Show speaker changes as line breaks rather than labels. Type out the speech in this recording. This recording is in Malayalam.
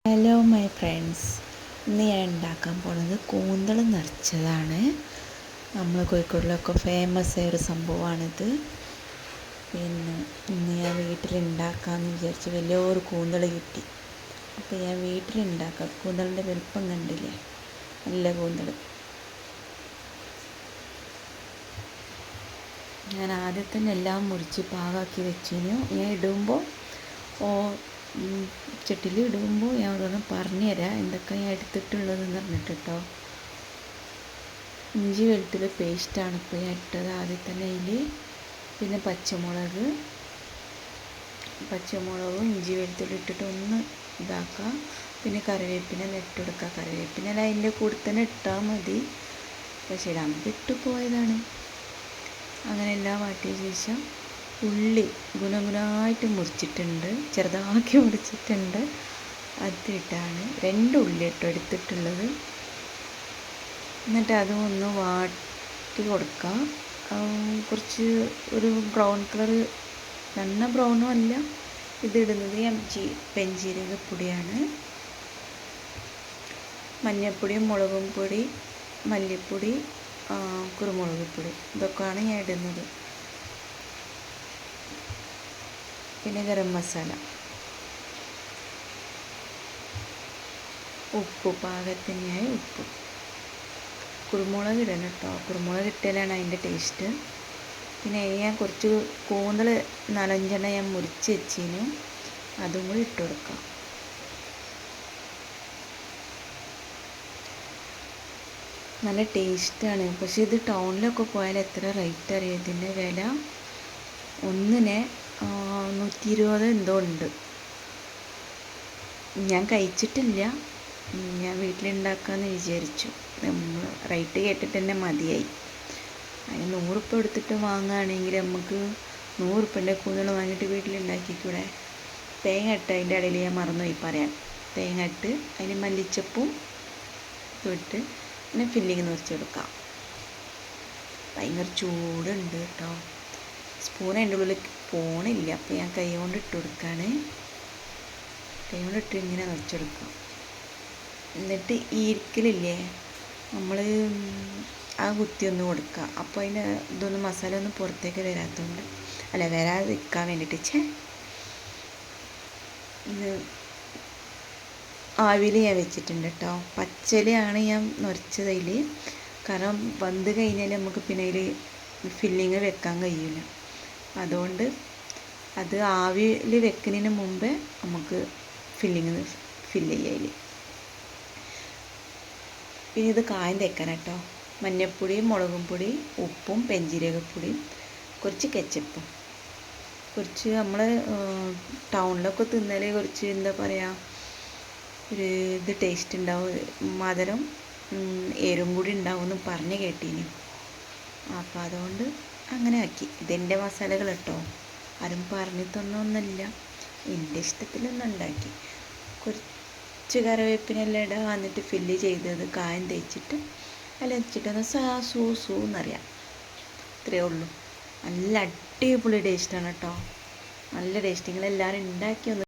ഹലോ മൈ ഫ്രണ്ട്സ്, ഇന്ന് ഞാൻ ഉണ്ടാക്കാൻ പോകുന്നത് കൂന്തൽ നിറച്ചതാണ്. നമ്മൾ കോഴിക്കോടിലൊക്കെ ഫേമസ് ആയ ഒരു സംഭവമാണിത്. പിന്നെ ഇന്ന് ഞാൻ വീട്ടിലുണ്ടാക്കാമെന്ന് വിചാരിച്ച് വലിയൊരു കൂന്തൽ കിട്ടി. അപ്പോൾ ഞാൻ വീട്ടിലുണ്ടാക്കാം. കൂന്തലിൻ്റെ വലുപ്പം കണ്ടില്ലേ, നല്ല കൂന്തൽ. ഞാൻ ആദ്യം തന്നെ എല്ലാം മുറിച്ച് പാകമാക്കി വെച്ചിരുന്നു. ഞാൻ ഇടുമ്പോൾ ചട്ടിയിൽ ഇടുമ്പോൾ ഞാൻ ഓരോന്ന് പറഞ്ഞു തരാം എന്തൊക്കെ ഞാൻ എടുത്തിട്ടുള്ളതെന്ന് പറഞ്ഞിട്ട് കേട്ടോ. ഇഞ്ചി വെളുത്തുള്ളി പേസ്റ്റാണ് ഇപ്പോൾ ഞാൻ ഇട്ടത് ആദ്യം തന്നെ അതിൽ. പിന്നെ പച്ചമുളകും ഇഞ്ചി വെളുത്തുള്ളി ഇട്ടിട്ട് ഒന്ന് ഇതാക്കുക. പിന്നെ കറിവേപ്പില ഇട്ടെടുക്കുക. കറിവേപ്പില അതിൻ്റെ കൂടെ തന്നെ ഇട്ടാൽ മതി, പക്ഷേ ഇടാൻ ഇട്ട് പോയതാണ്. അങ്ങനെ എല്ലാം വാട്ടിയ ശേഷം ഉള്ളി ഗുണഗുണമായിട്ട് മുറിച്ചിട്ടുണ്ട്, ചെറുതാക്കി മുറിച്ചിട്ടുണ്ട്. അതിട്ടാണ് 2 ഉള്ളി എടുത്തിട്ടുള്ളത്. എന്നിട്ട് അതും ഒന്ന് വാട്ടി കൊടുക്കാം. കുറച്ച് ഒരു ബ്രൗൺ കളർ, നന്ന ബ്രൗണും അല്ല. ഇതിടുന്നത് പെരുംജീരകപ്പൊടിയാണ്. മഞ്ഞൾപ്പൊടിയും മുളകും പൊടി, മല്ലിപ്പൊടി, കുരുമുളക് പൊടി, ഇതൊക്കെയാണ് ഞാൻ ഇടുന്നത്. പിന്നെ ഗരം മസാല, ഉപ്പ് പാകത്തിനായ ഉപ്പ്, കുരുമുളക് ഇടണം കേട്ടോ. കുരുമുളക് ഇട്ടാലാണ് അതിൻ്റെ ടേസ്റ്റ്. പിന്നെ ഞാൻ കുറച്ച് കൂന്തൽ 4-5 ഞാൻ മുറിച്ച് വെച്ചിന്, അതും കൂടി ഇട്ട് കൊടുക്കാം. നല്ല ടേസ്റ്റാണ്. പക്ഷേ ഇത് ടൗണിലൊക്കെ പോയാൽ എത്ര റേറ്റ് അറിയാം ഇതിൻ്റെ വില? ഒന്നിന് 120 എന്തോ ഉണ്ട്. ഞാൻ കഴിച്ചിട്ടില്ല, ഞാൻ വീട്ടിലുണ്ടാക്കാമെന്ന് വിചാരിച്ചു. റേറ്റ് കേട്ടിട്ട് തന്നെ മതിയായി. അതിന് 100 ഉറുപ്പിക എടുത്തിട്ട് വാങ്ങുകയാണെങ്കിൽ നമുക്ക് 100 ഉറുപ്പികൻ്റെ കൂന്തൽ വാങ്ങിയിട്ട് വീട്ടിലുണ്ടാക്കിക്കൂടെ. തേങ്ങ ഇട്ട് അതിൻ്റെ ഇടയിൽ ഞാൻ മറന്നുപോയി പറയാൻ. തേങ്ങ ഇട്ട് അതിന് മല്ലിച്ചപ്പും ഇട്ട് പിന്നെ ഫില്ലിങ് നിറച്ചെടുക്കാം. ഭയങ്കര ചൂടുണ്ട് കേട്ടോ. സ്പൂൺ അതിൻ്റെ ഉള്ളിൽ പോണില്ല, അപ്പോൾ ഞാൻ കൈ കൊണ്ട് ഇട്ട് കൊടുക്കുകയാണ്. കൈ കൊണ്ട് ഇട്ട് ഇങ്ങനെ നിറച്ചെടുക്കാം. എന്നിട്ട് ഈർക്കലില്ലേ, നമ്മൾ ആ കുത്തി ഒന്ന് കൊടുക്കുക. അപ്പോൾ അതിൻ്റെ ഇതൊന്നും മസാല ഒന്നും പുറത്തേക്ക് വരാത്തതുകൊണ്ട്, അല്ല വരാതിരിക്കാൻ വേണ്ടിയിട്ട് ഇത് ആവിയിൽ ഞാൻ വെച്ചിട്ടുണ്ട് കേട്ടോ. പച്ചലയാണ് ഞാൻ നിറച്ചതിൽ. കാരണം വന്ന് കഴിഞ്ഞാൽ നമുക്ക് പിന്നെ അതിൽ ഫില്ലിങ് വെക്കാൻ കഴിയില്ല. അതുകൊണ്ട് അത് ആവിയിൽ വെക്കുന്നതിന് മുമ്പേ നമുക്ക് ഫില്ലിങ് ഫില്ല് ചെയ്യാം അതിൽ. പിന്നെ ഇത് കായം തേക്കാൻ കേട്ടോ. മഞ്ഞൾപ്പൊടിയും മുളകും പൊടി, ഉപ്പും പെരുംജീരകപ്പൊടിയും, കുറച്ച് കെച്ചപ്പും, കുറച്ച് നമ്മൾ ടൗണിലൊക്കെ തിന്നാൽ കുറച്ച് എന്താ പറയുക, ഒരു ഇത് ടേസ്റ്റ് ഉണ്ടാവും, മധുരം എരും കൂടി ഉണ്ടാവുമെന്ന് പറഞ്ഞ് കേട്ടീനി. അപ്പോൾ അതുകൊണ്ട് അങ്ങനെ ആക്കി. ഇതെൻ്റെ മസാലകൾ കേട്ടോ, ആരും പറഞ്ഞു തന്നൊന്നുമില്ല, എൻ്റെ ഇഷ്ടത്തിലൊന്നും ഉണ്ടാക്കി. കുറച്ച് കറിവേപ്പിനെല്ലാം ഇടുക. എന്നിട്ട് ഫില്ല് ചെയ്തത് കായം തേച്ചിട്ട് അതിൽ വെച്ചിട്ടൊന്ന് സൂന്നറിയാം. ഇത്രയേ ഉള്ളൂ. നല്ല അടിപൊളി ടേസ്റ്റാണ് കേട്ടോ, നല്ല ടേസ്റ്റ്. നിങ്ങളെല്ലാവരും ഉണ്ടാക്കി ഒന്ന്